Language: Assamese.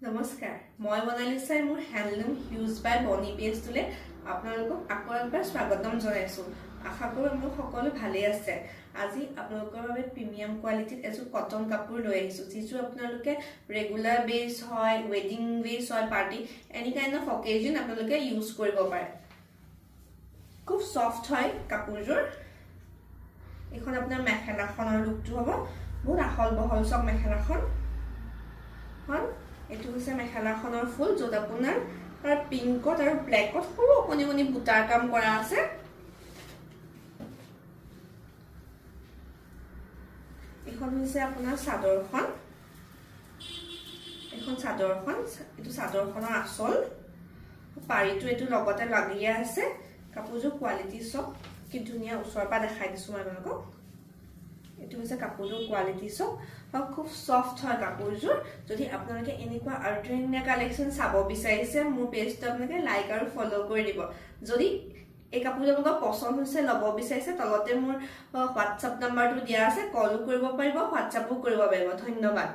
নমস্কাৰ মই মনালিছাই মোৰ হ্যান্ডলুম হিউজ বাই বনি পেজটোলে আপোনালোকক আকৌ একবাৰ স্বাগতম জনাইছো আশা কৰো আপোনালোক সকলো ভালে আছে আজি আপোনালোকৰ বাবে প্ৰিমিয়াম কোৱালিটিত এজো কটন কাপোৰ লৈ আহিছো যিটো আপোনালোকে ৰেগুলাৰ বেস হয় ওয়েডিং বেস হয় পাৰ্টি এনি কাইন্ড অফ অকেজন আপোনালোকে ইউজ কৰিব পাৰে খুব সফট হয় কাপোৰজোৰ এখন আপোনাৰ মেখেলাখনৰ লুকটো হ'ব বহুত আহল বহল সব মেখেলাখন হন এটো হৈছে মেখেলাখনৰ ফুল যত আপোনাৰ তাৰ পিংকত আৰু ব্ল্যাকত সৰু অকণি বুটাৰ কাম কৰা আছে এখন হৈছে আপোনাৰ চাদৰখন এখন চাদৰখন এটো চাদৰখনৰ আসল পাৰিটো এটো লগতে লাগিয়া আছে কাপোৰজোৰ কোৱালিটি সব কি ধুনিয়া ওচৰপা দেখাই দিছো মই আপোনালোকক এটো হৈছে কাপোৰজোৰ কোৱালিটি সব খুব সফট হয় কাপোৰজোৰ যদি আপোনালোকে এনেকুৱা আল্টাৰনেটিভ কালেকশন চাব বিচাৰিছে মোৰ পেজটো আপোনালোকে লাইক আৰু ফলো কৰি দিব যদি এই কাপোৰজোৰ আপোনালোকৰ পছন্দ হৈছে লব বিচাৰিছে তলতে মোৰ WhatsApp নম্বৰটো দিয়া আছে কল কৰিব পাৰিব WhatsAppও কৰিব পাৰিব ধন্যবাদ